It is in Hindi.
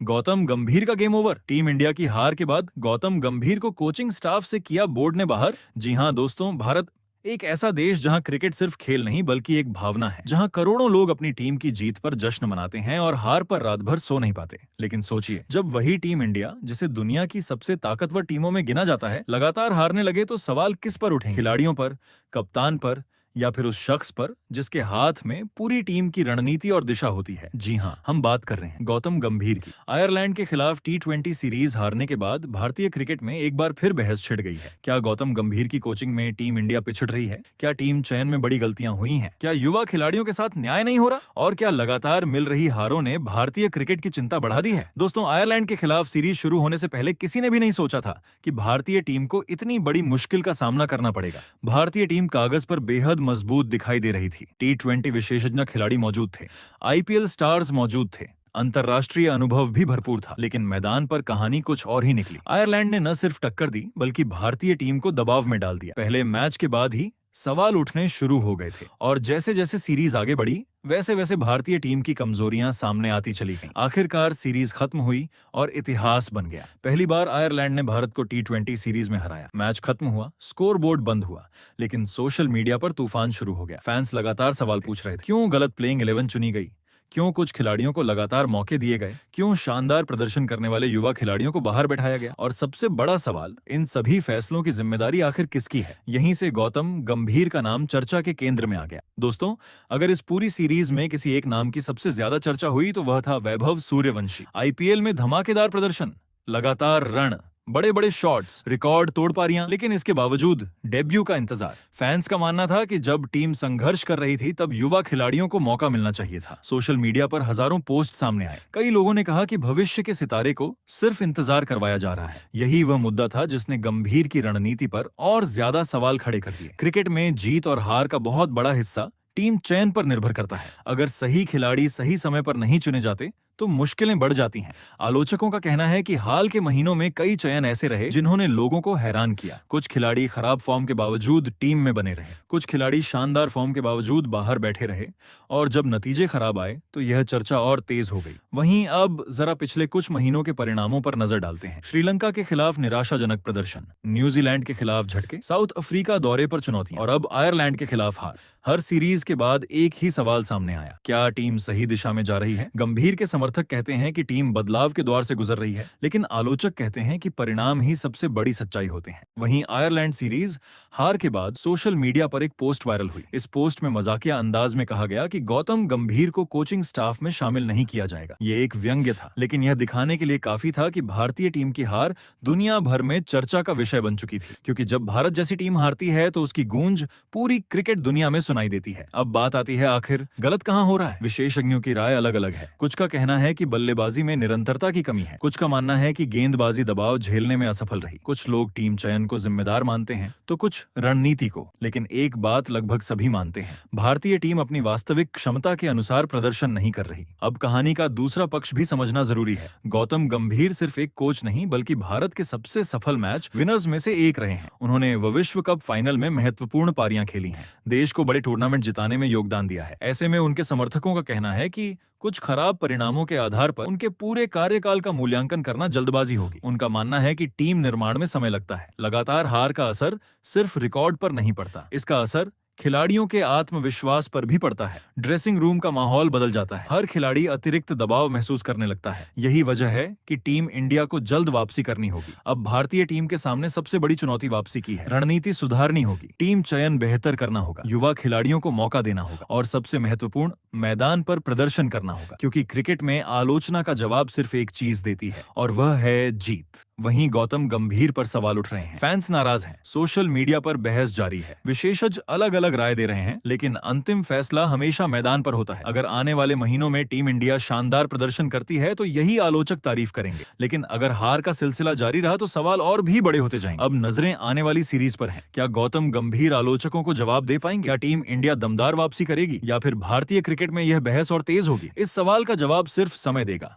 गौतम गंभीर का गेम ओवर। टीम इंडिया की हार के बाद गौतम गंभीर को कोचिंग स्टाफ से किया बोर्ड ने बाहर। जी हां दोस्तों, भारत एक ऐसा देश जहां क्रिकेट सिर्फ खेल नहीं बल्कि एक भावना है, जहां करोड़ों लोग अपनी टीम की जीत पर जश्न मनाते हैं और हार पर रात भर सो नहीं पाते। लेकिन सोचिए, जब वही टीम इंडिया, जिसे दुनिया की सबसे ताकतवर टीमों में गिना जाता है, लगातार हारने लगे तो सवाल किस पर उठेंगे? खिलाड़ियों पर, कप्तान पर, या फिर उस शख्स पर जिसके हाथ में पूरी टीम की रणनीति और दिशा होती है? जी हां, हम बात कर रहे हैं गौतम गंभीर की। आयरलैंड के खिलाफ T20 सीरीज हारने के बाद भारतीय क्रिकेट में एक बार फिर बहस छिड़ गई है। क्या गौतम गंभीर की कोचिंग में टीम इंडिया पिछड़ रही है? क्या टीम चयन में बड़ी गलतियां हुई हैं? क्या युवा खिलाड़ियों के साथ न्याय नहीं हो रहा? और क्या लगातार मिल रही हारों ने भारतीय क्रिकेट की चिंता बढ़ा दी है? दोस्तों, आयरलैंड के खिलाफ सीरीज शुरू होने से पहले किसी ने भी नहीं सोचा था कि भारतीय टीम को इतनी बड़ी मुश्किल का सामना करना पड़ेगा। भारतीय टीम कागज पर बेहद मजबूत दिखाई दे रही थी। T20 विशेषज्ञ खिलाड़ी मौजूद थे, IPL स्टार्स मौजूद थे, अंतर्राष्ट्रीय अनुभव भी भरपूर था, लेकिन मैदान पर कहानी कुछ और ही निकली। आयरलैंड ने न सिर्फ टक्कर दी बल्कि भारतीय टीम को दबाव में डाल दिया। पहले मैच के बाद ही सवाल उठने शुरू हो गए थे और जैसे जैसे सीरीज आगे बढ़ी वैसे वैसे भारतीय टीम की कमजोरियां सामने आती चली गईं। आखिरकार सीरीज खत्म हुई और इतिहास बन गया। पहली बार आयरलैंड ने भारत को T20 सीरीज में हराया। मैच खत्म हुआ, स्कोर बोर्ड बंद हुआ, लेकिन सोशल मीडिया पर तूफान शुरू हो गया। फैंस लगातार सवाल पूछ रहे थे, क्यों गलत प्लेइंग 11 चुनी गई? क्यों कुछ खिलाड़ियों को लगातार मौके दिए गए? क्यों शानदार प्रदर्शन करने वाले युवा खिलाड़ियों को बाहर बैठाया गया? और सबसे बड़ा सवाल, इन सभी फैसलों की जिम्मेदारी आखिर किसकी है? यहीं से गौतम गंभीर का नाम चर्चा के केंद्र में आ गया। दोस्तों, अगर इस पूरी सीरीज में किसी एक नाम की सबसे ज्यादा चर्चा हुई तो वह था वैभव सूर्यवंशी। IPL में धमाकेदार प्रदर्शन, लगातार रन, बड़े बड़े शॉट्स, रिकॉर्ड तोड़ पारियां, लेकिन इसके बावजूद डेब्यू का इंतजार। फैंस का मानना था कि जब टीम संघर्ष कर रही थी तब युवा खिलाड़ियों को मौका मिलना चाहिए था। सोशल मीडिया पर हजारों पोस्ट सामने आए। कई लोगों ने कहा कि भविष्य के सितारे को सिर्फ इंतजार करवाया जा रहा है। यही वह मुद्दा था जिसने गंभीर की रणनीति पर और ज्यादा सवाल खड़े कर दिए। क्रिकेट में जीत और हार का बहुत बड़ा हिस्सा टीम चयन पर निर्भर करता है। अगर सही खिलाड़ी सही समय पर नहीं चुने जाते तो मुश्किलें बढ़ जाती हैं। आलोचकों का कहना है कि हाल के महीनों में कई चयन ऐसे रहे जिन्होंने लोगों को हैरान किया। कुछ खिलाड़ी खराब फॉर्म के बावजूद टीम में बने रहे, कुछ खिलाड़ी शानदार फॉर्म के बावजूद बाहर बैठे रहे, और जब नतीजे खराब आए तो यह चर्चा और तेज हो गई। वहीं अब जरा पिछले कुछ महीनों के परिणामों पर नजर डालते हैं। श्रीलंका के खिलाफ निराशाजनक प्रदर्शन, न्यूजीलैंड के खिलाफ झटके, साउथ अफ्रीका दौरे पर चुनौतियां और अब आयरलैंड के खिलाफ हार। हर सीरीज के बाद एक ही सवाल सामने आया, क्या टीम सही दिशा में जा रही है? गंभीर के समर्थक कहते हैं कि टीम बदलाव के द्वार से गुजर रही है, लेकिन आलोचक कहते हैं कि परिणाम ही सबसे बड़ी सच्चाई होते हैं। वहीं आयरलैंड सीरीज हार के बाद सोशल मीडिया पर एक पोस्ट वायरल हुई। इस पोस्ट में मजाकिया अंदाज में कहा गया कि गौतम गंभीर को कोचिंग स्टाफ में शामिल नहीं किया जाएगा। ये एक व्यंग्य था, लेकिन यह दिखाने के लिए काफी था कि भारतीय टीम की हार दुनिया भर में चर्चा का विषय बन चुकी थी, क्योंकि जब भारत जैसी टीम हारती है तो उसकी गूंज पूरी क्रिकेट दुनिया में सुनाई देती है। अब बात आती है, आखिर गलत कहां हो रहा है? विशेषज्ञों की राय अलग अलग है। कुछ का कहना है कि बल्लेबाजी में निरंतरता की कमी है, कुछ का मानना है कि गेंदबाजी दबाव झेलने में असफल रही, कुछ लोग टीम चयन को जिम्मेदार मानते हैं तो कुछ रणनीति को। लेकिन एक बात लगभग सभी मानते हैं, भारतीय टीम अपनी वास्तविक क्षमता के अनुसार प्रदर्शन नहीं कर रही। अब कहानी का दूसरा पक्ष भी समझना जरूरी है। गौतम गंभीर सिर्फ एक कोच नहीं बल्कि भारत के सबसे सफल मैच विनर्स में से एक रहे हैं। उन्होंने विश्व कप फाइनल में महत्वपूर्ण पारियां खेली हैं, देश को बड़े टूर्नामेंट जिताने में योगदान दिया है। ऐसे में उनके समर्थकों का कहना है कि कुछ खराब परिणामों के आधार पर उनके पूरे कार्यकाल का मूल्यांकन करना जल्दबाजी होगी। उनका मानना है कि टीम निर्माण में समय लगता है। लगातार हार का असर सिर्फ रिकॉर्ड पर नहीं पड़ता, इसका असर खिलाड़ियों के आत्मविश्वास पर भी पड़ता है। ड्रेसिंग रूम का माहौल बदल जाता है, हर खिलाड़ी अतिरिक्त दबाव महसूस करने लगता है। यही वजह है कि टीम इंडिया को जल्द वापसी करनी होगी। अब भारतीय टीम के सामने सबसे बड़ी चुनौती वापसी की है। रणनीति सुधारनी होगी, टीम चयन बेहतर करना होगा, युवा खिलाड़ियों को मौका देना होगा और सबसे महत्वपूर्ण, मैदान पर प्रदर्शन करना होगा, क्योंकि क्रिकेट में आलोचना का जवाब सिर्फ एक चीज देती है और वह है जीत। वहीं गौतम गंभीर पर सवाल उठ रहे हैं, फैंस नाराज हैं, सोशल मीडिया पर बहस जारी है, विशेषज्ञ अलग अलग राय दे रहे हैं, लेकिन अंतिम फैसला हमेशा मैदान पर होता है। अगर आने वाले महीनों में टीम इंडिया शानदार प्रदर्शन करती है तो यही आलोचक तारीफ करेंगे, लेकिन अगर हार का सिलसिला जारी रहा तो सवाल और भी बड़े होते जाएंगे। अब नजरें आने वाली सीरीज पर हैं। क्या गौतम गंभीर आलोचकों को जवाब दे पाएंगे? क्या टीम इंडिया दमदार वापसी करेगी या फिर भारतीय क्रिकेट में यह बहस और तेज होगी? इस सवाल का जवाब सिर्फ समय देगा।